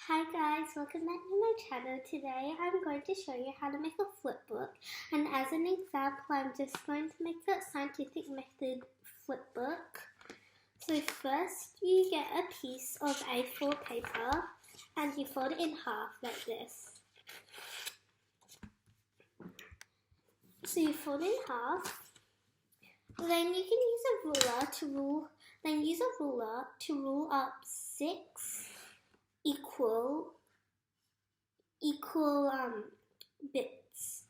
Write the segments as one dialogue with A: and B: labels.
A: Hi guys, welcome back to my channel. Today I'm going to show you how to make a flip book, and as an example I'm just going to make a scientific method flip book. So first you get a piece of A4 paper and you fold it in half like this. So you fold it in half, then you can use a ruler to rule up 6 equal bits.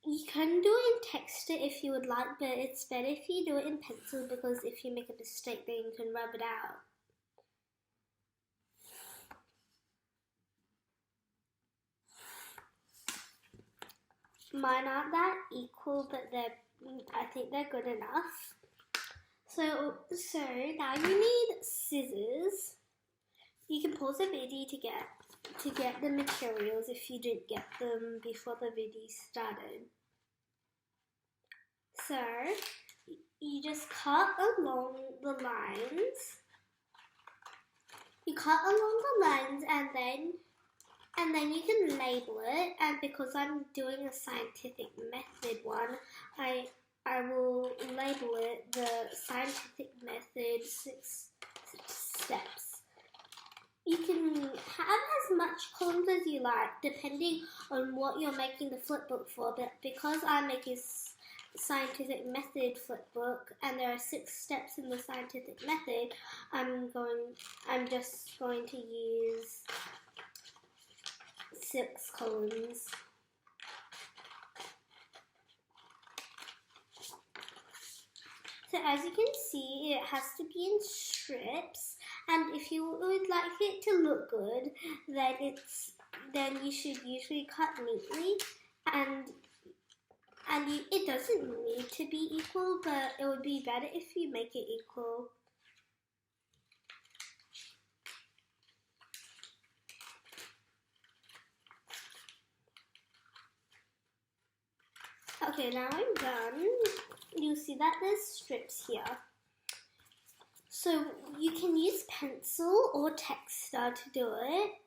A: You can do it in texture if you would like, but it's better if you do it in pencil because if you make a mistake then you can rub it out. Mine aren't that equal, but I think they're good enough. So now you need scissors. You can pause the video to get the materials if you didn't get them before the video started. So you just cut along the lines. You cut along the lines and then you can label it. And because I'm doing a scientific method one, I will label it the scientific method 6 steps. You can have as much columns as you like, depending on what you're making the flip book for. But because I'm making scientific method flip book, and there are 6 steps in the scientific method, I'm just going to use 6 columns. So as you can see, it has to be in strips, and if you would like it to look good, then you should usually cut neatly, and it doesn't need to be equal, but it would be better if you make it equal. Okay, now I'm done. You'll see that there's strips here. So you can use pencil or texture to do it,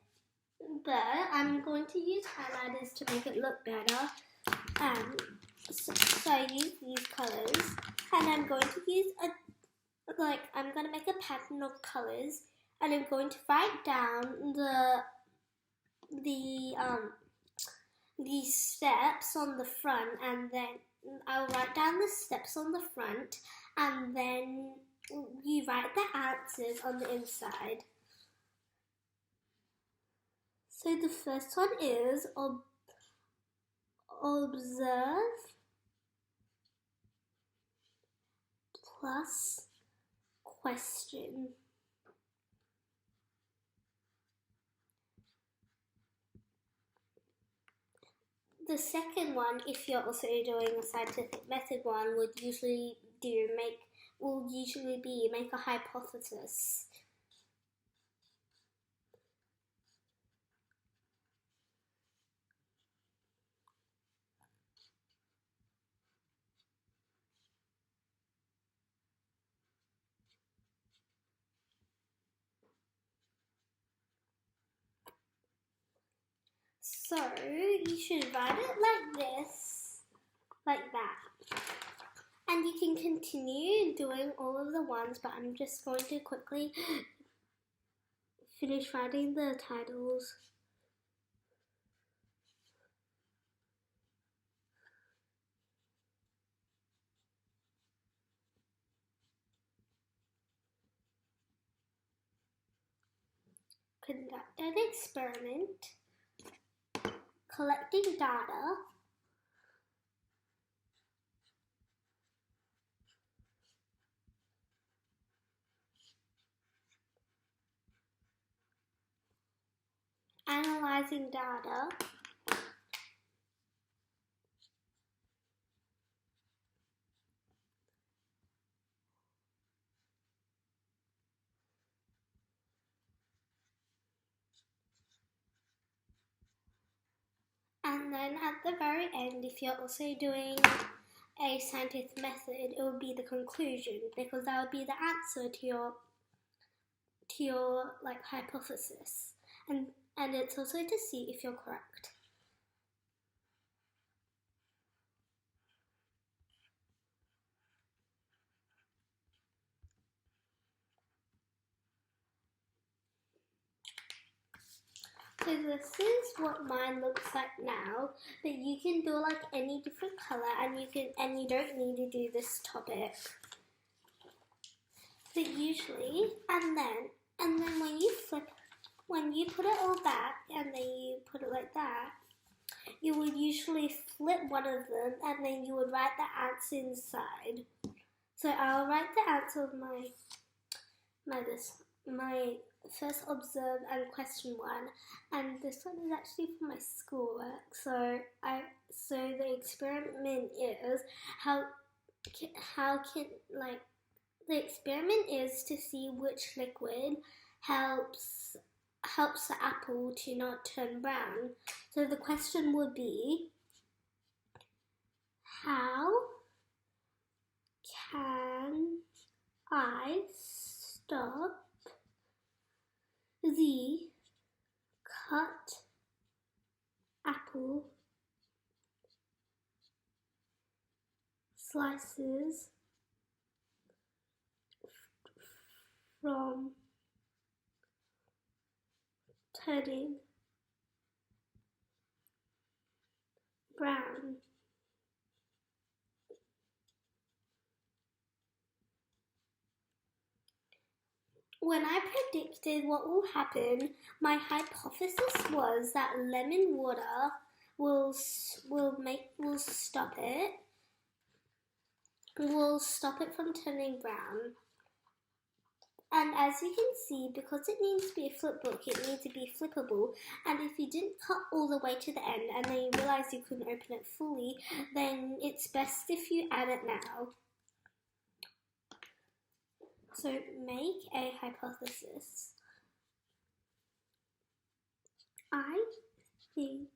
A: but I'm going to use highlighters to make it look better. So I use these colors, and I'm going to use I'm going to make a pattern of colors, and I'm going to write down the steps on the front, and then I'll write down the steps on the front, and then you write the answers on the inside. So the first one is observe plus question. The second one, if you're also doing a scientific method one, will usually be make a hypothesis. So you should write it like this, like that. And you can continue doing all of the ones, but I'm just going to quickly finish writing the titles. Conduct an experiment. Collecting data. Analyzing data. And then at the very end, if you're also doing a scientific method, it would be the conclusion, because that would be the answer to your hypothesis. and it's also to see if you're correct. So this is what mine looks like now, but you can do like any different color, and you don't need to do this topic. But usually, and then when you put it all back and then you put it like that, you would usually flip one of them and then you would write the answer inside. So I'll write the answer of my first observe and question one, and this one is actually for my schoolwork. So the experiment is the experiment is to see which liquid helps the apple to not turn brown. So the question would be, how can I stop the cut apple slices from turning brown? When I predicted what will happen, my hypothesis was that lemon water will stop it from turning brown. And as you can see, because it needs to be a flip book, it needs to be flippable. And if you didn't cut all the way to the end and then you realize you couldn't open it fully, then it's best if you add it now. So make a hypothesis. I think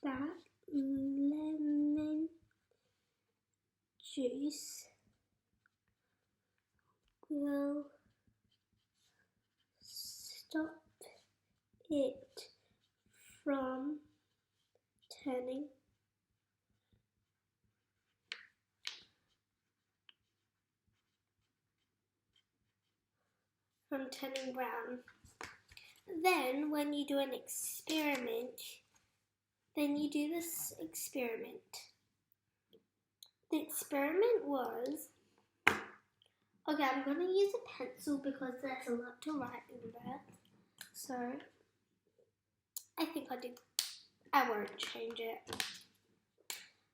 A: that lemon juice will stop it from turning brown. Then when you do an experiment, then you do this experiment. The experiment was, okay, I'm going to use a pencil because there's a lot to write in there. So I won't change it.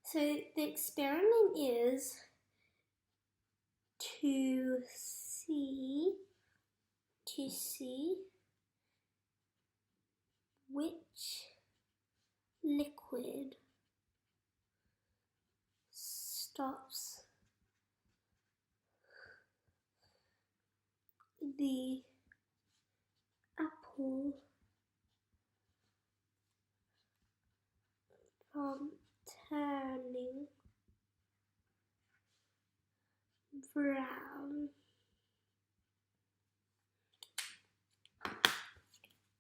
A: So the experiment is to see which liquid stops the apple from turning brown.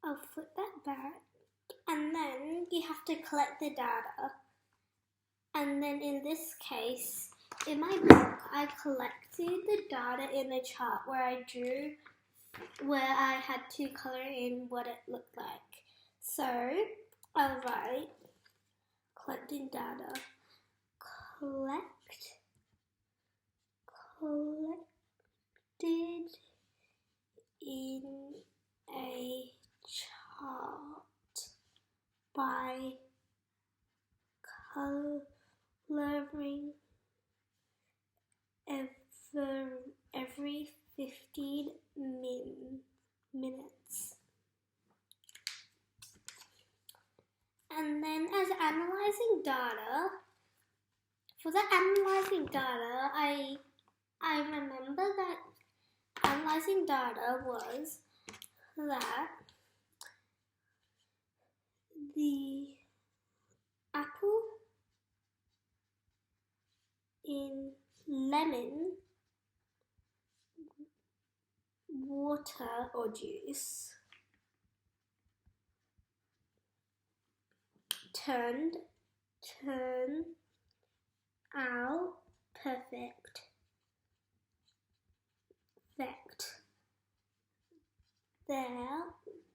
A: I'll flip that back, and then you have to collect the data. And then in this case, in my book, I collected the data in a chart where I had to color in what it looked like. So I'll write collecting data, collected in a chart by coloring every 15 minutes. And then as analyzing data, for the analyzing data, I remember that analyzing data was that the apple in lemon water water or juice. Turn out perfect. There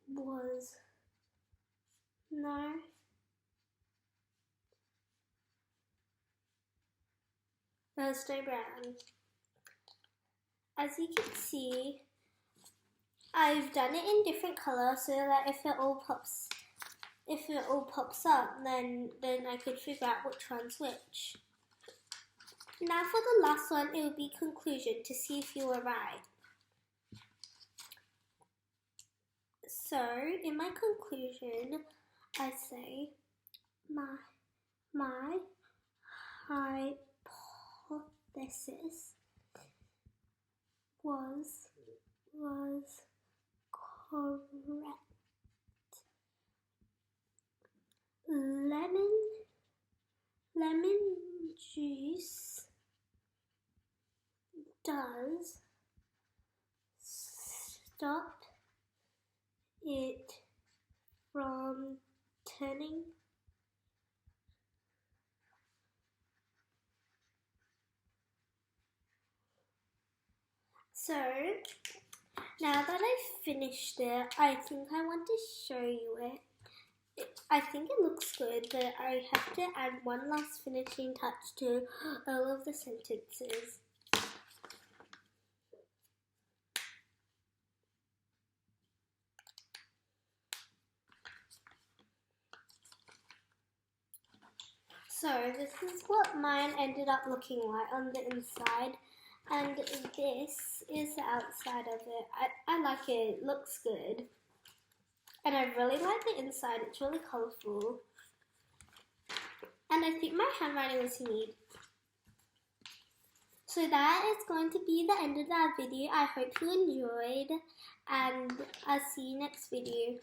A: was no brown. As you can see, I've done it in different colours so that if it all pops up, then I could figure out which one's which. Now for the last one, it will be conclusion to see if you were right. So in my conclusion, I say my hypothesis was correct. Lemon juice does stop it from turning so now that I've finished it, I think I want to show you it. I think it looks good, but I have to add one last finishing touch to all of the sentences. So this is what mine ended up looking like on the inside, and this is the outside of it. I like it, it looks good. And I really like the inside, it's really colourful. And I think my handwriting was neat. So that is going to be the end of that video. I hope you enjoyed, and I'll see you next video.